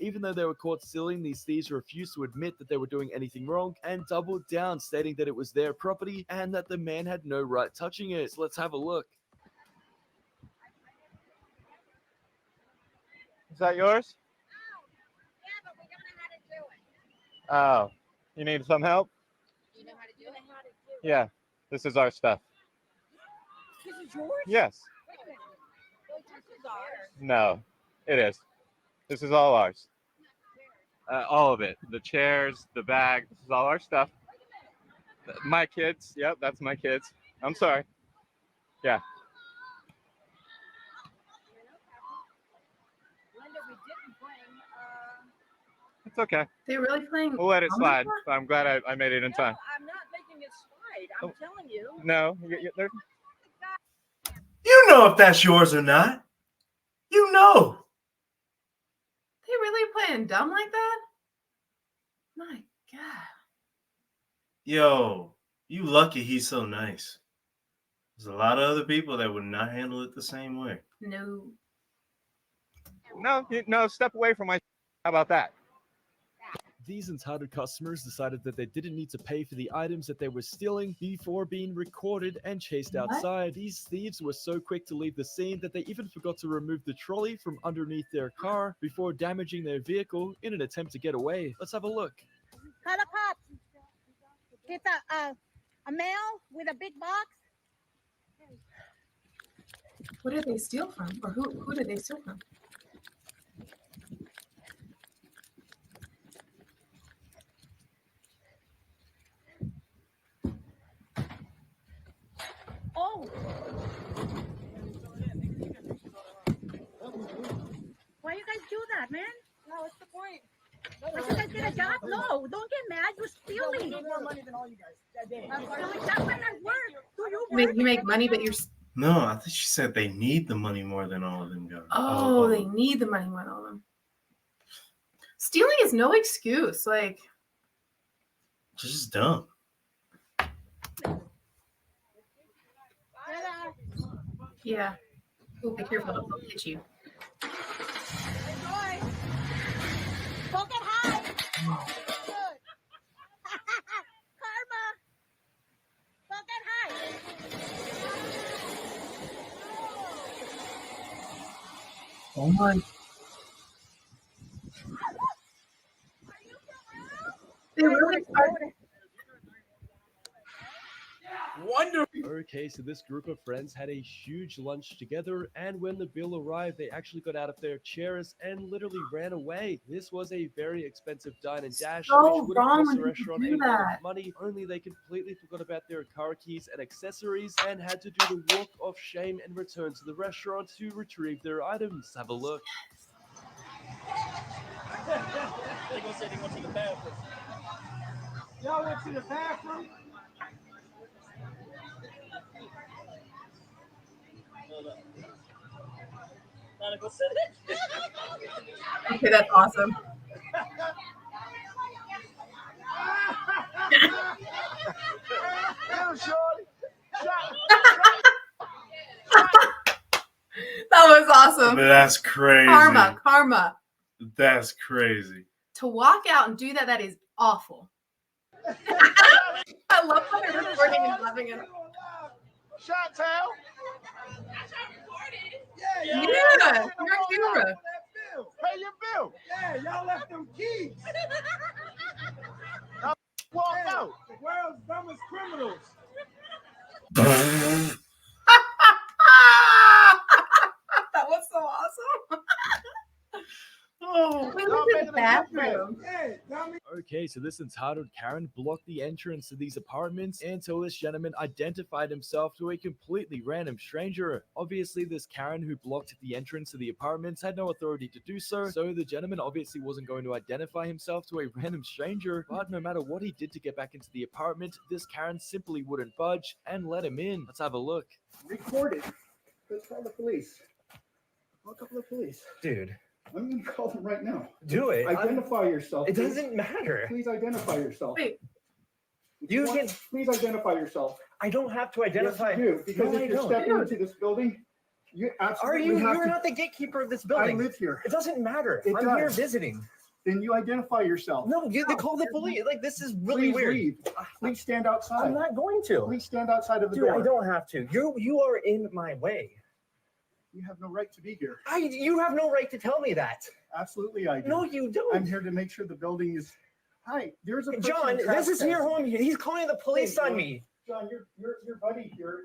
Even though they were caught stealing, these thieves refused to admit that they were doing anything wrong and doubled down, stating that it was their property and that the man had no right touching it. So let's have a look. Is that yours? Yeah, but we don't know how to do it. Oh, you need some help? You know how to do it? Yeah, this is our stuff. This is yours? Yes. Wait a minute. This is ours. No, it is. This is all ours. All of it. The chairs, the bag. This is all our stuff. My kids. Yep, that's my kids. I'm sorry. Yeah. Linda, we didn't bring. It's okay. They're really playing. We'll let it slide. But I'm glad I made it in time. I'm not making it slide. I'm telling you. No, You know if that's yours or not. You know. They really playing dumb like that? My God. Yo, you lucky he's so nice. There's a lot of other people that would not handle it the same way. No. No, step away from my. How about that? These entitled customers decided that they didn't need to pay for the items that they were stealing before being recorded and chased outside. These thieves were so quick to leave the scene that they even forgot to remove the trolley from underneath their car before damaging their vehicle in an attempt to get away. Let's have a look. Call the cops. It's a mail with a big box. What did they steal from? Or who did they steal from? Oh. Why you guys do that, man? No, what's the point? Why you guys get a job? No, don't get mad. You're stealing. You make more money than all you guys that day. I'm stealing. That's when I work. Do you work? You make money, but you're. No, I think she said they need the money more than all of them guys. Oh, they need the money more than all of them. Stealing is no excuse. Like, just dumb. yeah. Oh, be careful. They'll hit you. Enjoy. Don't get high. Good. Karma. Don't get high. Oh my. They really started. Wonderful. Okay, so this group of friends had a huge lunch together, and when the bill arrived, they actually got out of their chairs and literally ran away. This was a very expensive dine and dash, So which would have wrong cost the when you restaurant do a lot that. of money. Only they completely forgot about their car keys and accessories and had to do the walk of shame and return to the restaurant to retrieve their items. Have a look. They gonna say they went to the bathroom. Y'all went to the bathroom? Gotta go sit it. Okay, that's awesome. That was awesome. That's crazy. Karma. That's crazy. To walk out and do that, that is awful. I love how they're recording and loving it. Shot town. Yeah, you're on camera. Pay your bill. Yeah, y'all left them keys. Y'all walk out. The world's dumbest criminals. That was so awesome. Oh, we went to the bathroom. Okay, so this entitled Karen blocked the entrance to these apartments until this gentleman identified himself to a completely random stranger. Obviously, this Karen who blocked the entrance to the apartments had no authority to do so, so the gentleman obviously wasn't going to identify himself to a random stranger, but no matter what he did to get back into the apartment, this Karen simply wouldn't budge and let him in. Let's have a look. Recorded. Let's call the police. Call a couple of police. Dude. I'm going to call them right now. Do it. Identify yourself. It please. doesn't matter. Please identify yourself. Wait. You can. Please identify yourself. I don't have to identify. Yes, you do. Because if you're stepping into this building, You Are absolutely you? have You're to. not the gatekeeper of this I building. live here. It doesn't matter. It I'm here does. visiting. Then you identify yourself. No, they call the police. Like, this is really Please weird. leave. Please stand outside. I'm not going to. Please stand outside of the Dude, door. I don't have to. You are in my way. You have no right to be here. You have no right to tell me that. Absolutely, I do. No, you don't. I'm here to make sure the building is. Hi, there's a person John, this is your home. He's calling the police on me. John, your buddy here.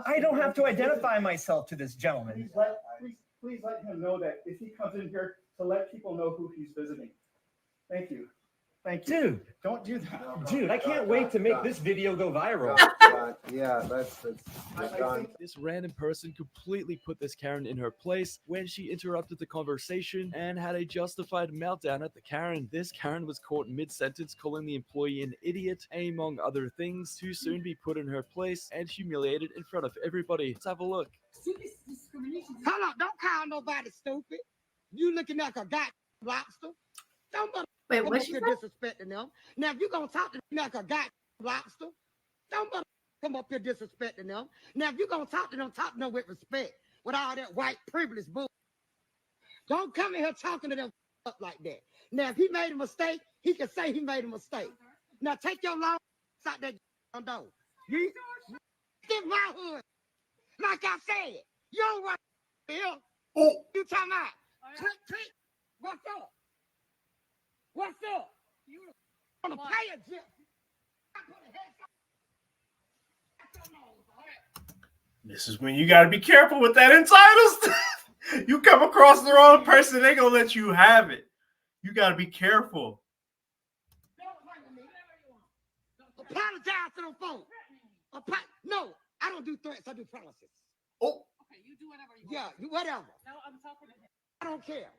I don't have to identify myself to this gentleman. Please let him know that if he comes in here to let people know who he's visiting. Thank you. Thank you. Dude, don't do that. Dude, I can't wait to make this video go viral. Yeah, that's John. This random person completely put this Karen in her place when she interrupted the conversation and had a justified meltdown at the Karen. This Karen was caught mid-sentence calling the employee an idiot, among other things, to soon be put in her place and humiliated in front of everybody. Let's have a look. Hold on, don't call nobody stupid. You looking like a goddamn lobster. Don't Wait, come what up she here said? disrespecting them. Now, if you're going to talk to me like a goddamn lobster, don't come up here disrespecting them. Now, if you're going to talk to them with respect, with all that white privilege bull. Don't come in here talking to them up like that. Now, if he made a mistake, he can say he made a mistake. Now, take your long out that door. You get my hood. Like I said, you don't want here. Oh. You talking about? Click. What's up? What's up? You want to pay a jet? This is when you got to be careful with that entitled stuff. You come across the wrong person, they gonna let you have it. You got to be careful. Apologize to the phone. No, I don't do threats. I do promises. Oh. Okay, you do whatever you want. Yeah, whatever. No, I'm talking to him. I don't care.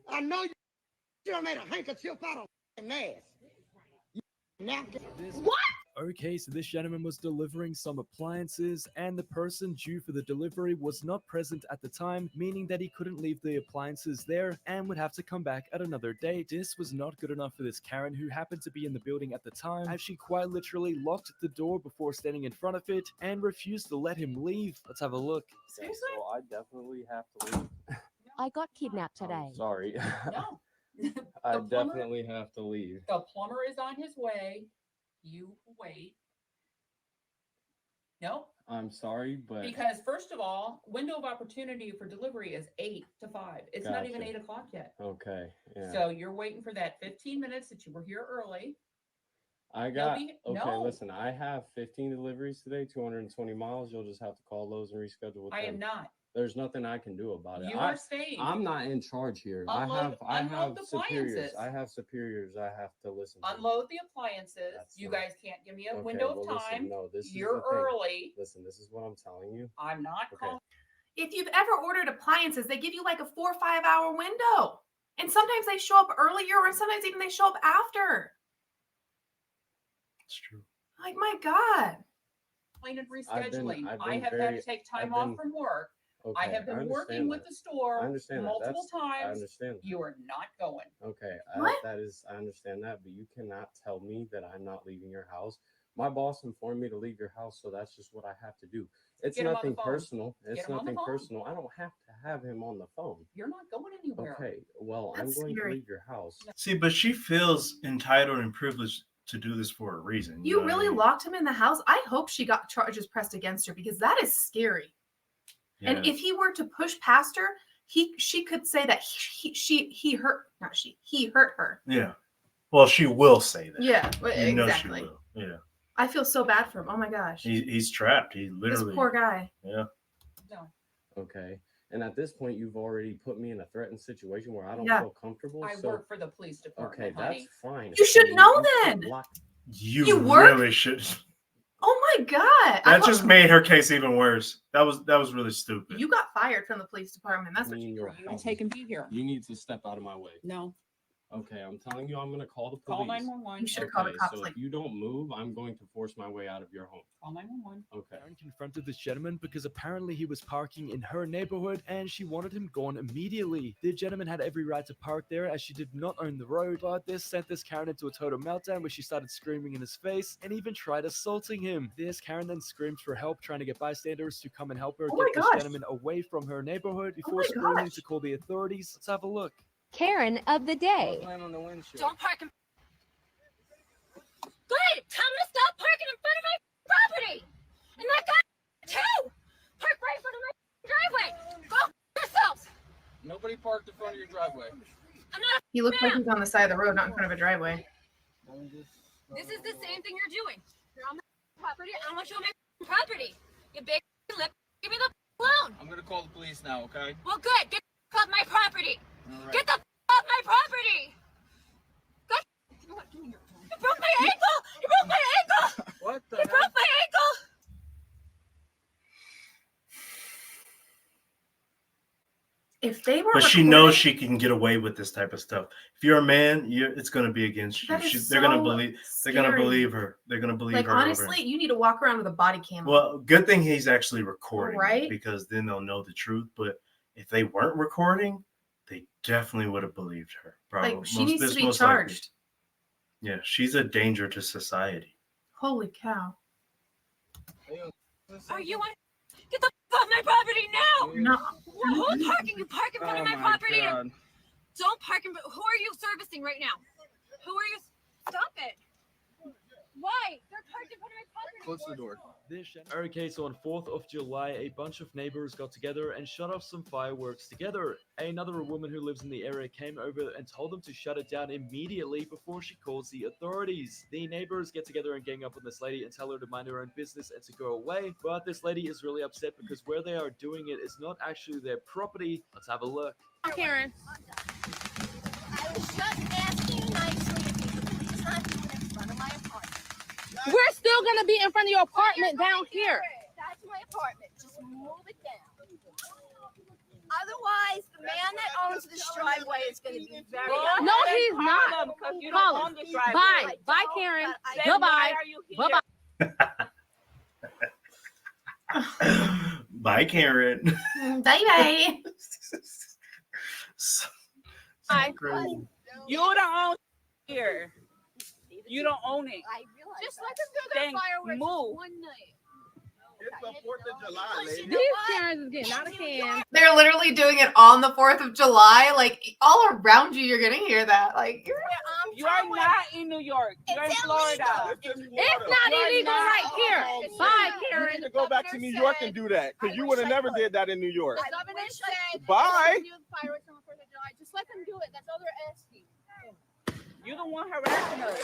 I know you done made a handkerchief out of an ass. What? Okay, so this gentleman was delivering some appliances, and the person due for the delivery was not present at the time, meaning that he couldn't leave the appliances there and would have to come back at another day. This was not good enough for this Karen, who happened to be in the building at the time, as she quite literally locked the door before standing in front of it and refused to let him leave. Let's have a look. Okay, so I definitely have to leave. I got kidnapped today. I'm sorry. No. I definitely have to leave. The plumber is on his way. You wait. No. I'm sorry, but Because first of all, window of opportunity for delivery is 8 to 5. It's not even 8 o'clock yet. Okay. Yeah. So you're waiting for that 15 minutes that you were here early. I got no. Listen, I have 15 deliveries today, 220 miles. You'll just have to call those and reschedule with I them. am not. There's nothing I can do about it. You are staying. I'm not in charge here. Unload I have the superiors. appliances. I have superiors I have to listen to. Unload the appliances. That's You not- guys can't give me a window of listen, time. no, this You're is the thing. early. Listen, this is what I'm telling you. I'm not calling. If you've ever ordered appliances, they give you like a 4 or 5 hour window. And sometimes they show up earlier, or sometimes even they show up after. It's true. Like, my God. And rescheduling. I've I been have had to take time off from work. I have been working with the store multiple times. I understand. You are not going. Okay, What? I understand that, but you cannot tell me that I'm not leaving your house. My boss informed me to leave your house, so that's just what I have to do. It's Get him on the nothing phone. personal. Get It's him on the nothing phone. personal. I don't have to have him on the phone. You're not going anywhere. Okay, well, That's I'm going scary. to leave your house. See, but she feels entitled and privileged to do this for a reason. You know what I really mean? locked him in the house? I hope she got charges pressed against her, because that is scary. Yeah. And if he were to push past her, she could say that he hurt her. Yeah. Well, she will say that. Yeah, You know she exactly. will. Yeah. I feel so bad for him. Oh my gosh. He's trapped. He literally. This poor guy. Yeah. No. Okay, and at this point, you've already put me in a threatened situation where I don't Yeah. feel comfortable. I so, work for the police department. okay, that's honey. fine. You should know should then. lock- You work? really should. Oh my God. That just made her case even worse. That was really stupid. You got fired from the police department. That's what me in you your were. house. Take and be here. You need to step out of my way. No. Okay, I'm telling you, I'm gonna call the Call police. 911. You should have called the cops. So Like, if you don't move, I'm going to force my way out of your home. Call 911. Okay. Karen confronted this gentleman because apparently he was parking in her neighborhood and she wanted him gone immediately. The gentleman had every right to park there as she did not own the road, but this sent this Karen into a total meltdown where she started screaming in his face and even tried assaulting him. This Karen then screamed for help, trying to get bystanders to come and help her Oh get my this gosh. gentleman away from her neighborhood before my screaming gosh. to call the authorities. Let's have a look. Karen of the day. Don't park in. Good. Tell him to stop parking in front of my property. And that guy too. Park right in front of my driveway. Go yourselves. Nobody parked in front of your driveway. I'm not. he looked like he's on the side of the road, not in front of a driveway. This is the same thing you're doing. You're on my property. I don't want you on my property. You big lip. Give me the loan. I'm gonna call the police now, okay? Well, good. Get the off my property. All right. Get the off my property. Good. You know what? Give me your phone. You broke my ankle. You broke my ankle. What the You heck? broke my ankle. If they were, But she recording- knows she can get away with this type of stuff. If you're a man, it's going to be against you. That is They're going to so believe. They're going to scary. believe her. They're going to believe Like, her. over honestly, it. you need to walk around with a body cam. on. Well, good thing he's actually recording, Right? Because then they'll know the truth. But if they weren't recording, they definitely would have believed her. Probably. Like, she needs to be most likely. charged. Yeah, she's a danger to society. Holy cow. Are you on? Get the off my property now. No. Who's parking? You park in front of my property. God. Don't park in. Who are you servicing right now? Who are you? Stop it. Why? They're parked in front of my property. Close the door. Okay, so on 4th of July, a bunch of neighbors got together and shut off some fireworks together. Another woman who lives in the area came over and told them to shut it down immediately before she calls the authorities. The neighbors get together and gang up on this lady and tell her to mind her own business and to go away, but this lady is really upset because where they are doing it is not actually their property. Let's have a look. Karen. I was just asking nicely if you could please not do it in front of my apartment. We're still gonna be in front of your apartment down here. That's my apartment. Just move it down. Otherwise, the man that owns this driveway is going to be very No, he's not. Because you Call don't him. own the driveway. Bye. I Bye, don't, Karen. but I- Goodbye. Why are you here? Bye-bye. Bye, Karen. Bye bye. Bye. Crazy. You don't own here. You don't own it. I realize Just that. let them do their Then fireworks move. one night. It's the 4th of July, lady. These Karens is getting out of hand. They're literally doing it on the 4th of July. Like, all around you, you're going to hear that. Like, you're You are not in New York. You're in It's Florida. illegal. It's not illegal right here. Bye, You Karen. need to go back to New York and do that, because you would have never did that in New York. The governor said Bye. do the fireworks on the 4th of July. Just let them do it. That's all they're asking. You're the one harassing us.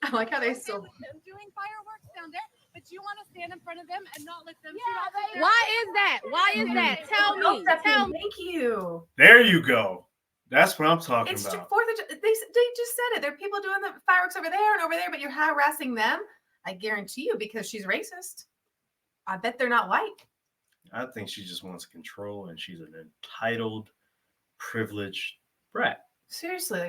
I like how they still. I'm doing fireworks down there, but you want to stand in front of them and not let them shoot off. Why is that? Why is that? Tell Oh, me. Stephanie, Tell me. thank you. There you go. That's what I'm talking It's about. 4th of July. They just said it. There are people doing the fireworks over there and over there, but you're harassing them. I guarantee you, because she's racist. I bet they're not white. I think she just wants control, and she's an entitled, privileged brat. Seriously,